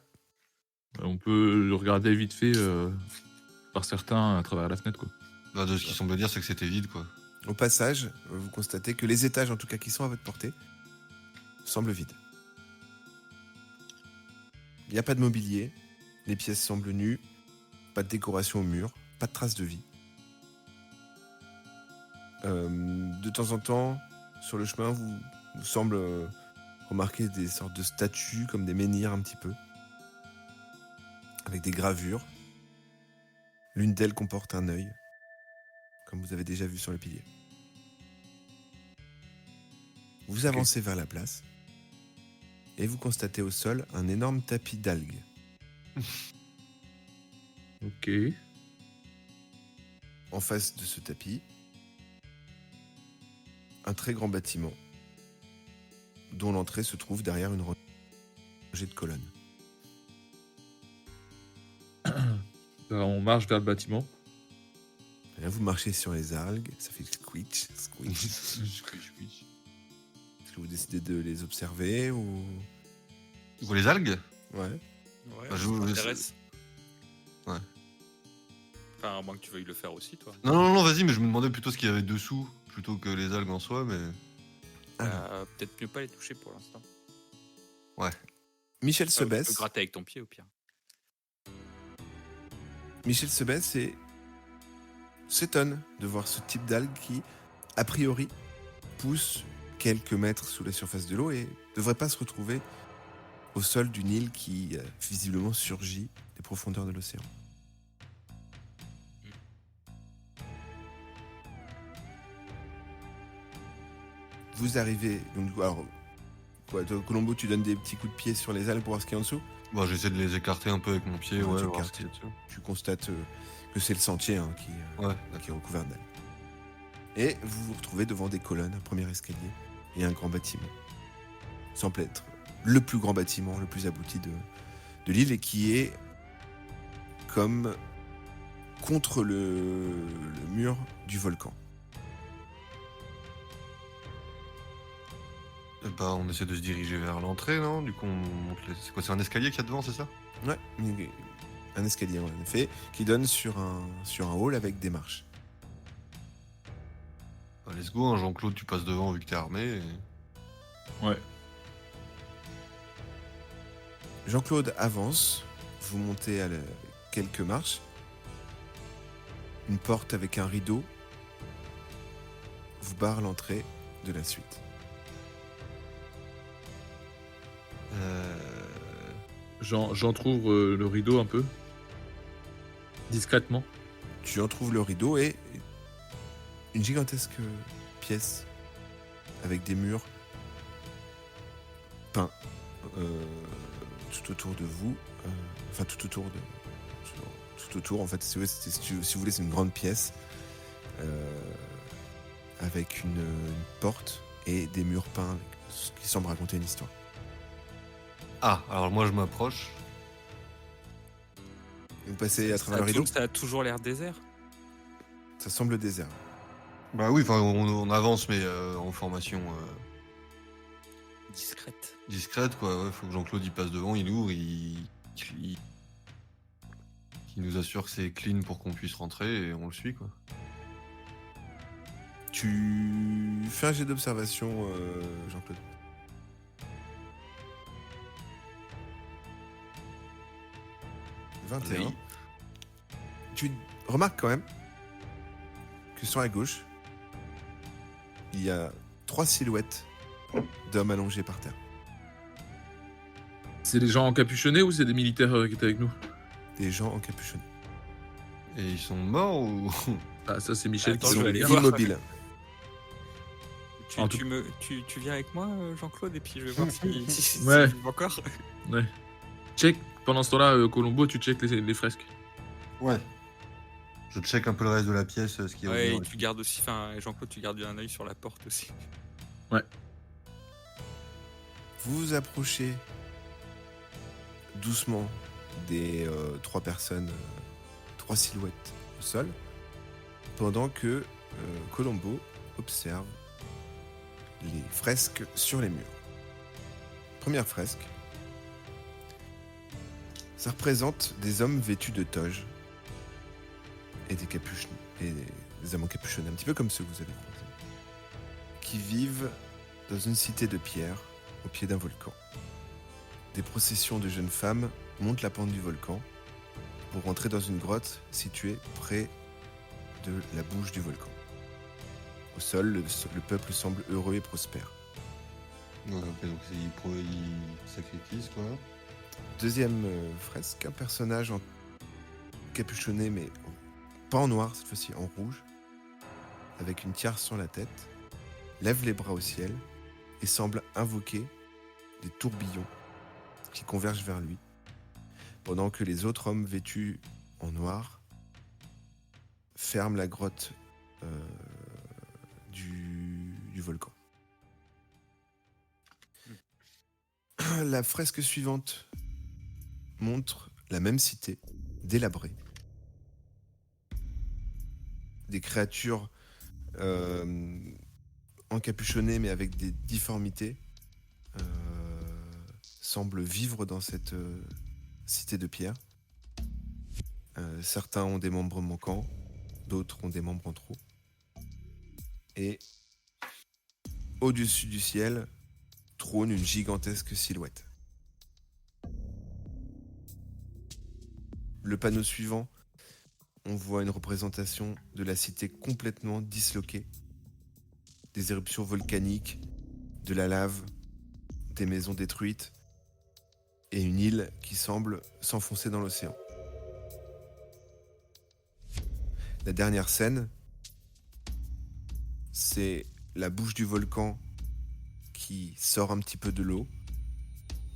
On peut le regarder vite fait par certains à travers la fenêtre, quoi. Bah, de ce qui semble dire, c'est que c'était vide, quoi. Au passage, vous constatez que les étages, en tout cas qui sont à votre portée, semblent vides. Il n'y a pas de mobilier, les pièces semblent nues, pas de décoration au mur, pas de traces de vie. De temps en temps, sur le chemin, vous semble remarquer des sortes de statues, comme des menhirs un petit peu, avec des gravures. L'une d'elles comporte un œil, comme vous avez déjà vu sur le pilier. Vous avancez vers la place et vous constatez au sol un énorme tapis d'algues. Ok. En face de ce tapis, un très grand bâtiment dont l'entrée se trouve derrière une rangée de colonnes. On marche vers le bâtiment. Et là, vous marchez sur les algues, ça fait squeak, squeak. Est-ce que vous décidez de les observer ou... Vous les algues? Ouais. Ouais, Bah, ça je- m'intéresse. Ouais. Enfin, à moins que tu veuilles le faire aussi, toi. Non, vas-y, mais je me demandais plutôt ce qu'il y avait dessous, plutôt que les algues en soi, mais... Peut-être mieux pas les toucher pour l'instant. Michel se Tu baisse. peux gratter avec ton pied au pire. Michel se baisse et s'étonne de voir ce type d'algue qui, a priori, pousse quelques mètres sous la surface de l'eau et ne devrait pas se retrouver au sol d'une île qui visiblement surgit des profondeurs de l'océan. Vous arrivez, donc, alors, quoi, toi, Colombo, tu donnes des petits coups de pied sur les algues pour voir ce qu'il y a en dessous. Bon, j'essaie de les écarter un peu avec mon pied, Ouais, ouais, tu voir écartes. ce qu'il y a dessus. Tu constates que c'est le sentier hein, Ouais, qui est recouvert d'algues. Et vous vous retrouvez devant des colonnes, un premier escalier et un grand bâtiment. Semble être le plus grand bâtiment, le plus abouti de l'île et qui est comme contre le mur du volcan. Et bah, on essaie de se diriger vers l'entrée, non? Du coup, on monte c'est quoi, c'est un escalier qu'il y a devant, c'est ça? Ouais, un escalier en effet, qui donne sur un hall avec des marches. Bah, let's go, hein, Jean-Claude, tu passes devant vu que t'es armé. Et... Ouais. Jean-Claude avance, vous montez à quelques marches, une porte avec un rideau vous barre l'entrée de la suite. J'entrouvre le rideau un peu. Discrètement. Tu entrouvres le rideau et une gigantesque pièce avec des murs peints tout autour de vous, enfin tout autour en fait si vous voulez c'est une grande pièce avec une porte et des murs peints qui semblent raconter une histoire. Ah, alors moi je m'approche. Vous passez à travers le rideau, Ça a toujours l'air désert. ça semble désert. Bah oui, enfin on avance, mais en formation Discrète. discrète, quoi. Ouais, faut que Jean-Claude il passe devant, il ouvre, il nous assure que c'est clean pour qu'on puisse rentrer et on le suit, quoi. Tu fais un jet d'observation, Jean-Claude. « 21. Oui. Tu remarques quand même que sur la gauche, il y a 3 silhouettes d'hommes allongés par terre. C'est des gens encapuchonnés ou c'est des militaires qui étaient avec nous? Des gens encapuchonnés. Et ils sont morts ou... Ah, ça, c'est Michel Attends, qui je sait vais le aller dire. voir. Immobiles. En tout- Tu viens avec moi, Jean-Claude, et puis je vais voir si Ouais. vivent encore. Ouais. Check. Pendant ce temps-là, Colombo, tu check les fresques. Ouais. Je check un peu le reste de la pièce, ce qu'il y a Ouais, et autour. tu gardes aussi, enfin, Jean-Claude, tu gardes un œil sur la porte aussi. Vous vous approchez doucement des 3 personnes, 3 silhouettes au sol, pendant que Colombo observe les fresques sur les murs. Première fresque. Ça représente des hommes vêtus de toges et des capuches et des hommes encapuchonnés, un petit peu comme ceux que vous avez croisés, qui vivent dans une cité de pierre au pied d'un volcan. Des processions de jeunes femmes montent la pente du volcan pour rentrer dans une grotte située près de la bouche du volcan. Au sol, le peuple semble heureux et prospère. Ouais, ok, donc ils sacrifient, quoi. Deuxième fresque, un personnage capuchonné, mais pas en noir cette fois-ci, en rouge, avec une tiare sur la tête, lève les bras au ciel et semble invoquer des tourbillons qui convergent vers lui, pendant que les autres hommes vêtus en noir ferment la grotte du volcan. La fresque suivante montre la même cité, délabrée. Des créatures encapuchonnées mais avec des difformités semblent vivre dans cette cité de pierre. Certains ont des membres manquants, d'autres ont des membres en trop. Et au-dessus du ciel trône une gigantesque silhouette. Le panneau suivant, on voit une représentation de la cité complètement disloquée. Des éruptions volcaniques, de la lave, des maisons détruites et une île qui semble s'enfoncer dans l'océan. La dernière scène, c'est la bouche du volcan qui sort un petit peu de l'eau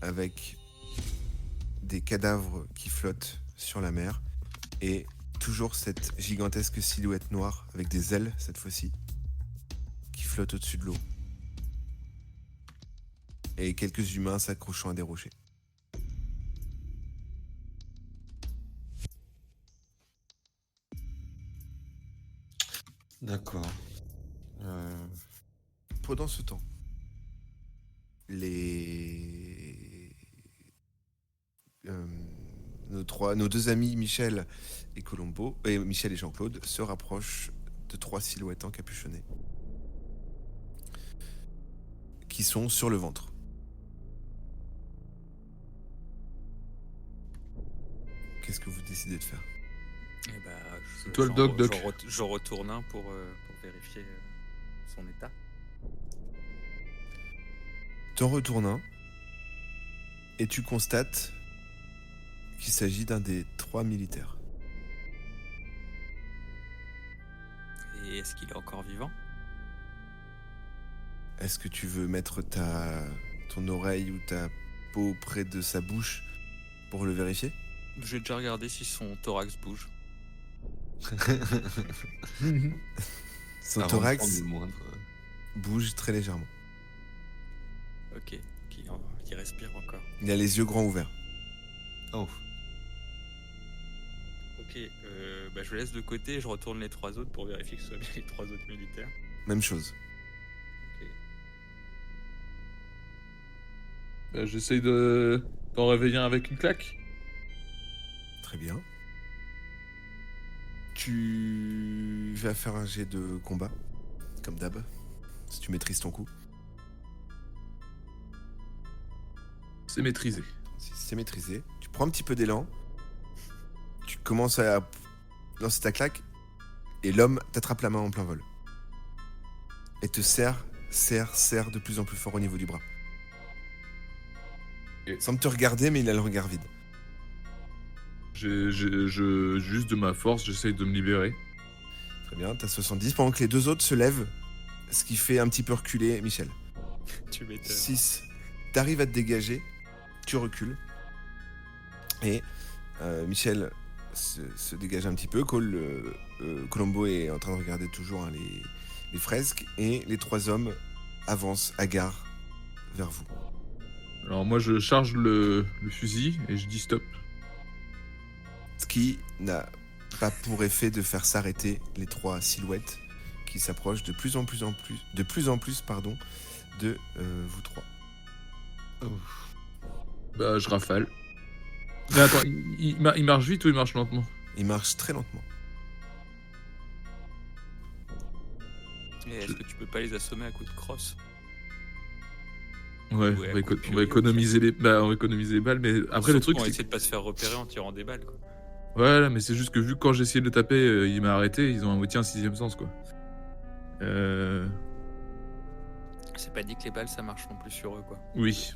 avec des cadavres qui flottent sur la mer et toujours cette gigantesque silhouette noire avec des ailes cette fois-ci qui flotte au-dessus de l'eau et quelques humains s'accrochant à des rochers. D'accord. Pendant ce temps, nos deux amis Michel et Colombo, Michel et Jean-Claude se rapprochent de 3 silhouettes encapuchonnées qui sont sur le ventre. Qu'est-ce que vous décidez de faire? Eh ben, Toi, le doc. Je retourne un pour vérifier son état. T'en retournes un et tu constates qu'il s'agit d'un des 3 militaires. Et est-ce qu'il est encore vivant? Est-ce que tu veux mettre ton oreille ou ta peau près de sa bouche pour le vérifier? J'ai déjà regardé si son thorax bouge. Son Avant de thorax prendre le moindre, bouge très légèrement. Ok, qui respire encore. Il a les yeux grands ouverts. Oh. Ok, je le laisse de côté et je retourne les 3 autres pour vérifier que ce soit bien les 3 autres militaires. Même chose. Ok. J'essaye d'en réveiller un avec une claque. Très bien. Tu vas faire un jet de combat, comme d'hab, si tu maîtrises ton coup. C'est maîtrisé. Si c'est maîtrisé, tu prends un petit peu d'élan, tu commences à lancer ta claque, et l'homme t'attrape la main en plein vol. Et te serre de plus en plus fort au niveau du bras. Et- Semble te regarder, mais il a le regard vide. Juste de ma force, j'essaye de me libérer. Très bien, t'as 70, pendant que les 2 autres se lèvent, ce qui fait un petit peu reculer Michel. Tu m'étonnes. 6, t'arrives à te dégager, tu recules, et Michel se dégage un petit peu, Colombo est en train de regarder toujours les fresques, et les 3 hommes avancent, hagards, vers vous. Alors moi je charge le fusil et je dis stop. Ce qui n'a pas pour effet de faire s'arrêter les 3 silhouettes qui s'approchent de plus en plus, pardon, de vous 3. Bah je rafale. Mais attends, il marche vite ou il marche lentement? Il marche très lentement. Et est-ce que tu peux pas les assommer à coups de crosse? Ouais, Ouais, on va, coup de on va furie, économiser les balles, mais après le Sauf truc qu'on c'est essaie de pas se faire repérer en tirant des balles, quoi. ouais, là, mais c'est juste que vu que quand j'ai essayé de le taper, il m'a arrêté, ils ont invoqué un 6ème sens quoi. C'est pas dit que les balles ça marche non plus sur eux, quoi. Oui.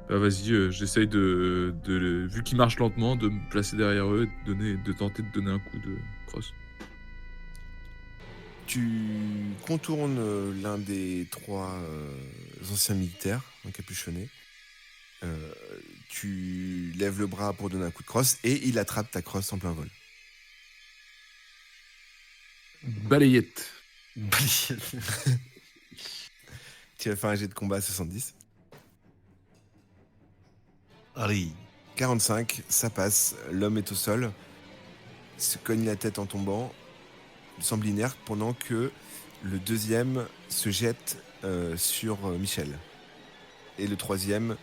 Bah vas-y, j'essaye vu qu'ils marchent lentement, de me placer derrière eux et de tenter de donner un coup de crosse. Tu contournes l'un des 3 anciens militaires encapuchonnés. Tu lèves le bras pour donner un coup de crosse et il attrape ta crosse en plein vol. Balayette. Tu vas faire un jet de combat à 70. Allez. 45, ça passe. L'homme est au sol. Il se cogne la tête en tombant. Il semble inerte pendant que le deuxième se jette sur Michel. Et le troisième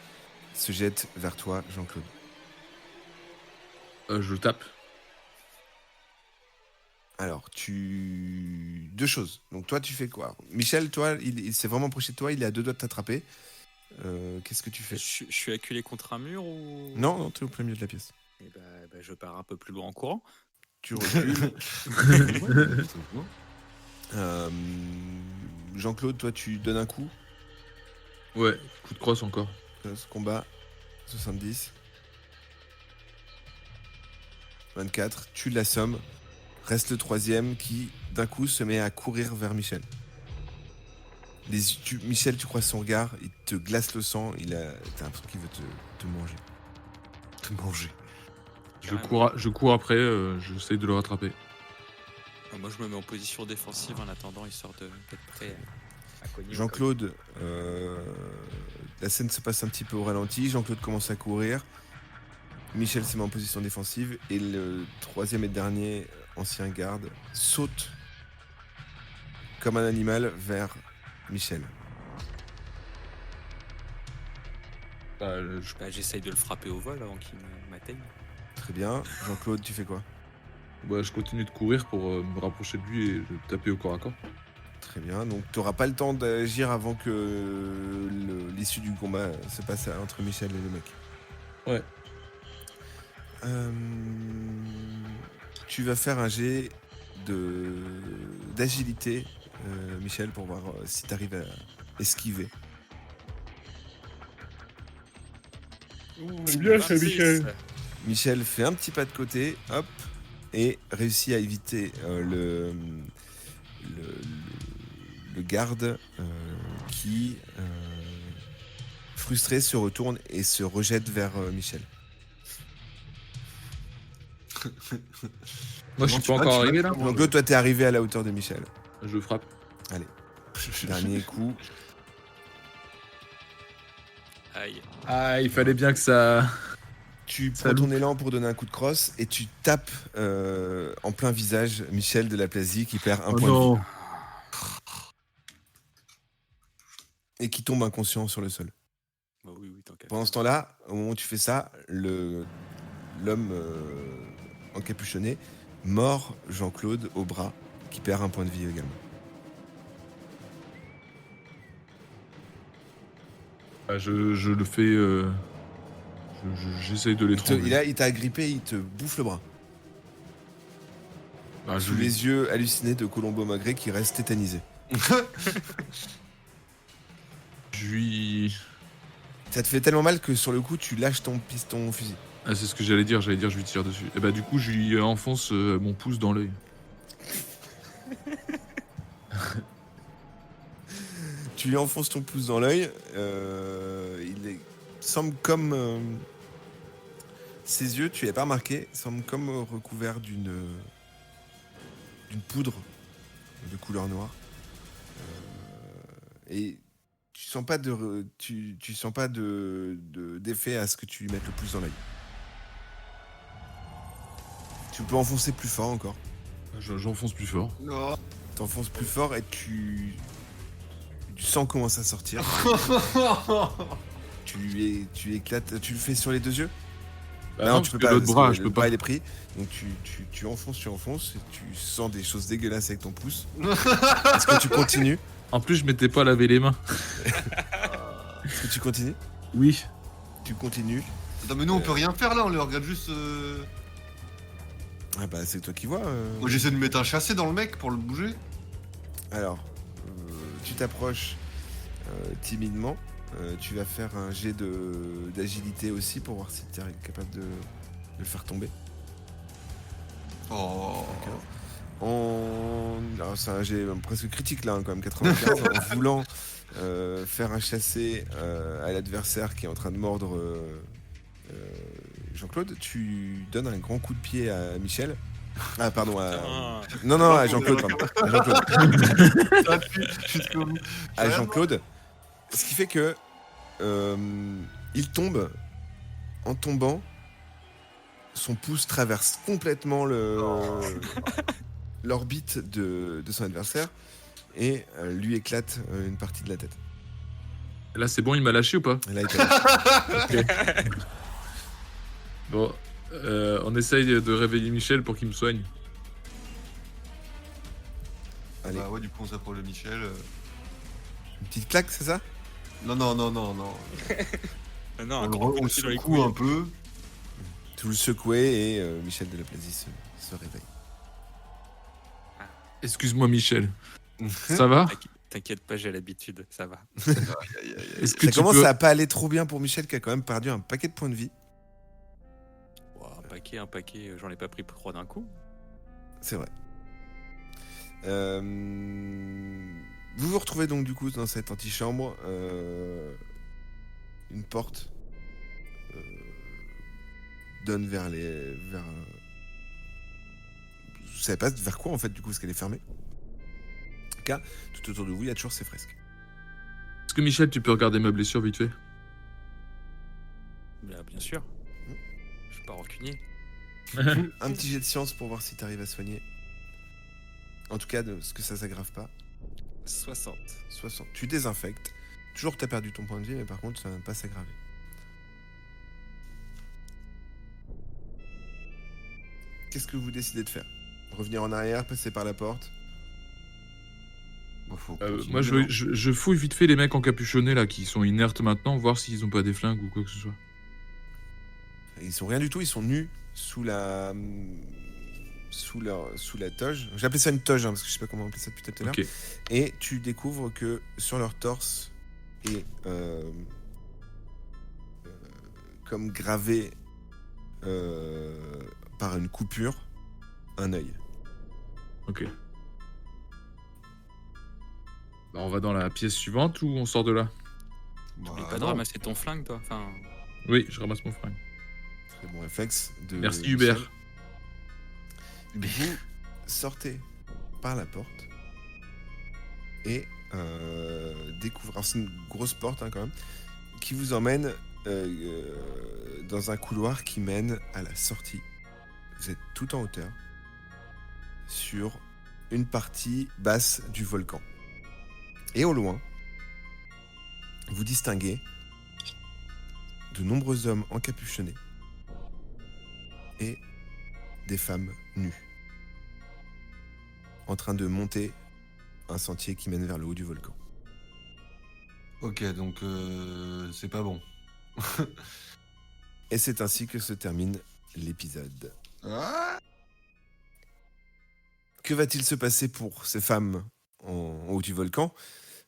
se jette vers toi, Jean-Claude. Je le tape. Alors, deux choses. Donc toi, tu fais quoi? Michel, toi, il s'est vraiment approché de toi, il est à 2 doigts de t'attraper. Qu'est-ce que tu fais? Je suis acculé contre un mur ou... Non, tu es au plein milieu de la pièce. Et bah, je pars un peu plus loin en courant. Tu recules. Jean-Claude, toi, tu donnes un coup. Ouais, coup de crosse encore. Ce combat, 70. 24, tu l'assommes. Reste le troisième qui, d'un coup, se met à courir vers Michel. Michel, tu croises son regard, il te glace le sang, t'as l'impression qu'il veut te manger. Te manger. Je cours après, j'essaye de le rattraper. Moi, je me mets en position défensive en attendant, histoire d'être prêt à cogner. Jean-Claude, la scène se passe un petit peu au ralenti. Jean-Claude commence à courir. Michel se met en position défensive. Et le troisième et dernier ancien garde saute comme un animal vers Michel. J'essaye de le frapper au vol avant qu'il m'atteigne. Très bien. Jean-Claude, tu fais quoi? Bah, je continue de courir pour me rapprocher de lui et le taper au corps à corps. Très bien. Donc, tu n'auras pas le temps d'agir avant que l'issue du combat se passe entre Michel et le mec. Ouais. Tu vas faire un jet d'agilité, Michel, pour voir si tu arrives à esquiver. Bien ça, Michel. Michel fait un petit pas de côté, hop, et réussit à éviter le garde qui, frustré, se retourne et se rejette vers Michel. Moi, je suis pas encore arrivé là. Donc, toi, t'es arrivé à la hauteur de Michel. Je frappe. Allez, dernier coup. Aïe. Ah, il fallait bien que ça. Tu prends ton élan pour donner un coup de crosse et tu tapes en plein visage Michel de la Plasie qui perd un point de vie. Et qui tombe inconscient sur le sol. Bah oui, tant qu'à Pendant ce temps-là, au moment où tu fais ça, l'homme encapuchonné mord Jean-Claude au bras qui perd un point de vie également. Je le fais. J'essaye de l'étrangler. Il t'a agrippé, il te bouffe le bras. Sous Les les yeux hallucinés de Colombo Magret qui reste tétanisé. Ça te fait tellement mal que sur le coup, tu lâches ton fusil. Ah, c'est ce que j'allais dire je lui tire dessus. Et bah, du coup, je lui enfonce mon pouce dans l'œil. Tu lui enfonces ton pouce dans l'œil. Semble comme. Ses yeux, tu l'as pas remarqué, semblent comme recouverts d'une poudre de couleur noire. Et tu sens pas tu sens pas d'effet à ce que tu lui mettes le plus dans l'œil. Tu peux enfoncer plus fort encore. J'enfonce plus fort. Non. T'enfonces plus fort et tu sens commence à sortir. tu éclates. Tu le fais sur les deux yeux? Bah non, non, tu peux parce pas. que l'autre bras, je le peux pas. il est pris. Donc tu enfonces et tu sens des choses dégueulasses avec ton pouce. Est-ce que tu continues? En plus, je m'étais pas lavé les mains. Est-ce que tu continues? Oui. Tu continues. Attends, mais nous, on peut rien faire là, on le regarde juste. Ah bah c'est toi qui vois. Moi, j'essaie de mettre un chassé dans le mec pour le bouger. Alors, tu t'approches timidement. Tu vas faire un jet d'agilité aussi pour voir si tu es capable de le faire tomber. Oh. Alors c'est un jet presque critique là, hein, quand même, 95. En voulant faire un chassé à l'adversaire qui est en train de mordre Jean-Claude, tu donnes un grand coup de pied à Michel. Ah pardon, non, à Jean-Claude, pardon. À Jean-Claude. Jusqu'au bout. À Jean-Claude. Ce qui fait que il tombe. En tombant, son pouce traverse complètement l'orbite de son adversaire et lui éclate une partie de la tête. Là, c'est bon, il m'a lâché ou pas? Et là, il t'a lâché. Bon, on essaye de réveiller Michel pour qu'il me soigne. Allez, Bah ouais, du coup, on s'approche de Michel. une petite claque, c'est ça? Non. Non, On un le grand coup de on pied dans les secoue couilles. un peu. Tu le secouais et Michel Delaplasie se réveille. Excuse-moi, Michel. Ça va? T'inquiète pas, j'ai l'habitude, ça va. Est-ce que Ça tu commence peux... à pas aller trop bien pour Michel qui a quand même perdu un paquet de points de vie. Ouah, un paquet, j'en ai pas pris 3 d'un coup. C'est vrai. Vous vous retrouvez donc du coup dans cette antichambre. Une porte donne vers les... Vous savez pas vers quoi en fait du coup, parce qu'elle est fermée. En tout cas, tout autour de vous, il y a toujours ces fresques. Est-ce que Michel, tu peux regarder ma blessure vite fait? Bien sûr. Je suis pas rancunier. Un petit jet de science pour voir si tu arrives à soigner. En tout cas, ce que ça s'aggrave pas. 60. 60. Tu désinfectes. Toujours t'as perdu ton point de vie, mais par contre ça va pas s'aggraver. Qu'est-ce que vous décidez de faire? Revenir en arrière, passer par la porte? Bah, faut continuer, Moi, non je fouille vite fait les mecs encapuchonnés là qui sont inertes maintenant, voir s'ils ont pas des flingues ou quoi que ce soit. Ils sont rien du tout, ils sont nus sous la toge. J'appelais ça une toge, hein, parce que je sais pas comment on appelle ça depuis tout à l'heure. Ok. Et tu découvres que sur leur torse est comme gravé par une coupure un œil. Ok. Bah, on va dans la pièce suivante ou on sort de là? Bah, N'oublie pas de non. ramasser ton flingue, toi. Enfin, Oui, je ramasse mon fringue. Très bon réflexe de Merci Michel. Hubert. Vous sortez par la porte et découvrez. Alors c'est une grosse porte, hein, quand même, qui vous emmène dans un couloir qui mène à la sortie. Vous êtes tout en hauteur sur une partie basse du volcan. Et au loin, vous distinguez de nombreux hommes encapuchonnés et des femmes nues en train de monter un sentier qui mène vers le haut du volcan. Ok, donc c'est pas bon. Et c'est ainsi que se termine l'épisode. Ah Que va-t-il se passer pour ces femmes en haut du volcan?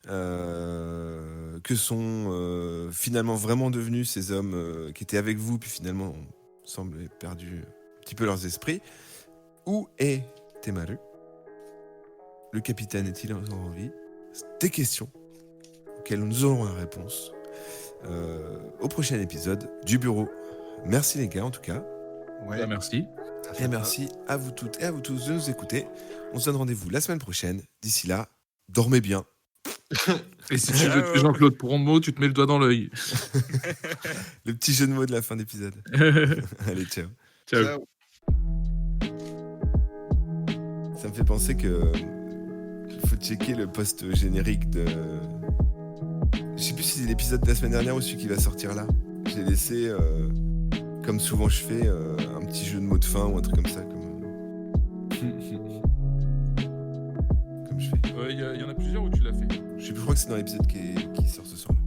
Que sont finalement vraiment devenus ces hommes qui étaient avec vous, puis finalement ont semblé perdu un petit peu leurs esprits? Où est Temaru? Le capitaine est-il encore en vie? C'est des questions auxquelles nous aurons la réponse au prochain épisode du bureau. Merci les gars en tout cas. Ouais. Bah, merci. Et merci à vous toutes et à vous tous de nous écouter. On se donne rendez-vous la semaine prochaine. D'ici là, dormez bien. Et si tu veux tuer Jean-Claude Promo, tu te mets le doigt dans l'œil. Le petit jeu de mots de la fin d'épisode. Allez, ciao. Ciao. Ciao. Ça me fait penser que qu'il faut checker le post générique de. Je sais plus si c'est l'épisode de la semaine dernière ou celui qui va sortir là. J'ai laissé, comme souvent je fais, un petit jeu de mots de fin ou un truc comme ça. Comme je fais. Il y en a plusieurs où tu l'as fait. Je sais plus, je crois que c'est dans l'épisode qui sort ce soir.